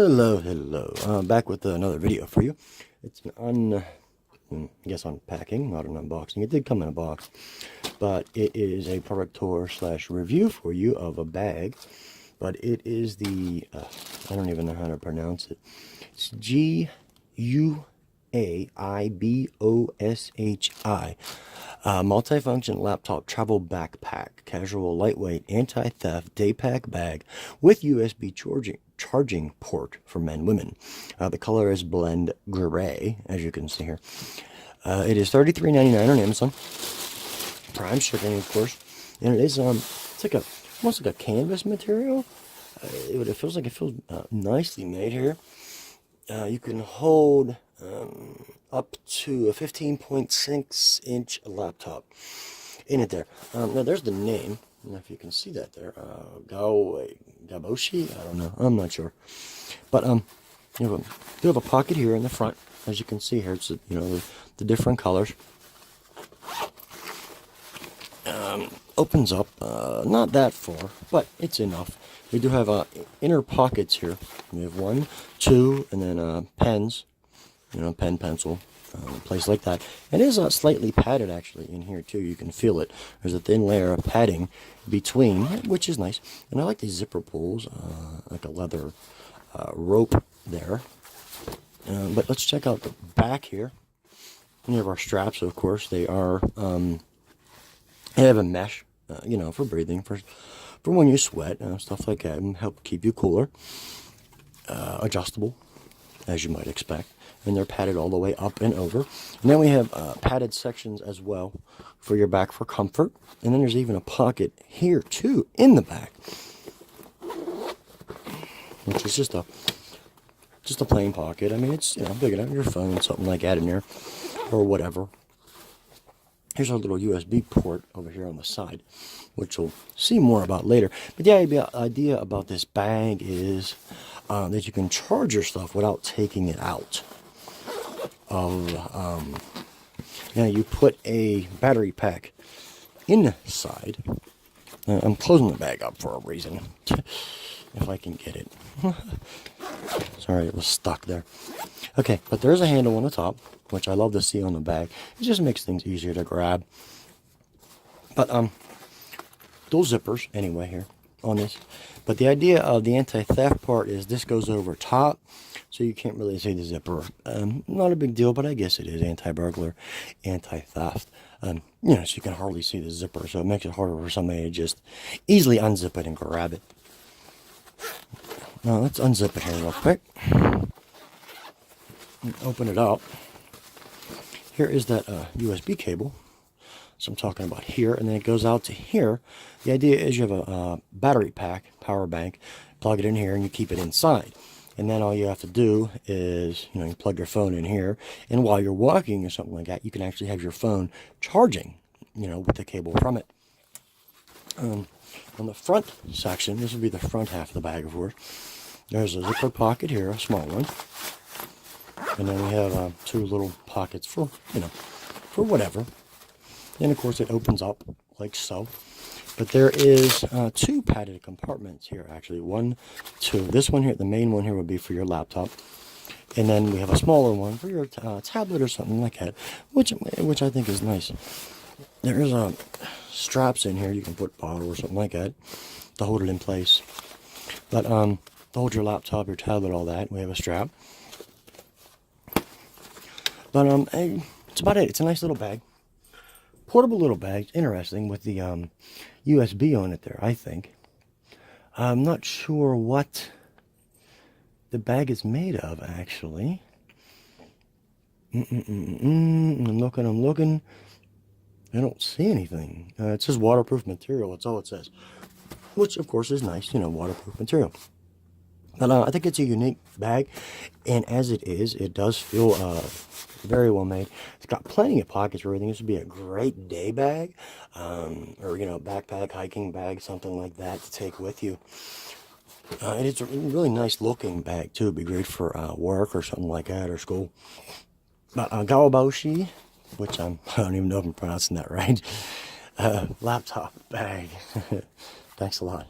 Hello. Back with another video for you. It's an unpacking, not an unboxing. It did come in a box, but it is a product tour / review for you of a bag. But it is the, I don't even know how to pronounce it. It's Guaiboshi. Multifunction laptop travel backpack, casual, lightweight, anti-theft Daypack bag with USB charging port for men, women. The color is blend gray, as you can see here. It is $33.99 on Amazon. Prime shipping, of course, and it is it's like almost like a canvas material. It feels nicely made here. You can hold up to a 15.6-inch laptop in it there. Now there's the name. I don't know if you can see that there. Guaiboshi? I don't know. I'm not sure. But you have a pocket here in the front, as you can see here. It's the different colors. Opens up not that far, but it's enough. We do have inner pockets here. We have 1, 2, and then pens. Pen, pencil, place like that. It is slightly padded actually in here too. You can feel it. There's a thin layer of padding between, which is nice. And I like these zipper pulls, like a leather rope there. But let's check out the back here. We have our straps, of course. They are, they have a mesh, for breathing, for when you sweat, stuff like that, and help keep you cooler. Adjustable, as you might expect. And they're padded all the way up and over. And then we have padded sections as well for your back for comfort. And then there's even a pocket here too in the back, which is just a plain pocket. I mean, it's big enough, your phone, something like that in there, or whatever. Here's our little USB port over here on the side, which we'll see more about later. But the idea about this bag is that you can charge your stuff without taking it out. You put a battery pack inside. I'm closing the bag up for a reason, if I can get it. Sorry, it was stuck there. Okay, but there's a handle on the top, which I love to see on the bag. It just makes things easier to grab. But those zippers anyway here on this. But the idea of the anti-theft part is this goes over top, so you can't really see the zipper. Not a big deal, but I guess it is anti-burglar, anti-theft. So you can hardly see the zipper, so it makes it harder for somebody to just easily unzip it and grab it. Now let's unzip it here real quick. And open it up. Here is that USB cable. So I'm talking about here, and then it goes out to here. The idea is you have a battery pack, power bank, plug it in here, and you keep it inside. And then all you have to do is, you plug your phone in here, and while you're walking or something like that, you can actually have your phone charging, with the cable from it. On the front section, this would be the front half of the bag, of course. There's a zipper pocket here, a small one. And then we have 2 little pockets for, for whatever. And of course it opens up like so. But there is 2 padded compartments here actually. 1, 2. This one here, the main one here would be for your laptop. And then we have a smaller one for your tablet or something like that, which I think is nice. There is straps in here. You can put a bottle or something like that to hold it in place. But to hold your laptop, your tablet, all that, we have a strap. But it's about it. It's a nice little bag. Portable little bag. Interesting with the USB on it there, I think. I'm not sure what the bag is made of, actually. I'm looking. I don't see anything. It says waterproof material. That's all it says. Which, of course, is nice. Waterproof material. But I think it's a unique bag. And as it is, it does feel very well made. It's got plenty of pockets for everything. This would be a great day bag, or backpack, hiking bag, something like that to take with you. It's a really nice looking bag too. It'd be great for work or something like that, or school. But Guaiboshi, which I don't even know if I'm pronouncing that right. Laptop bag. Thanks a lot.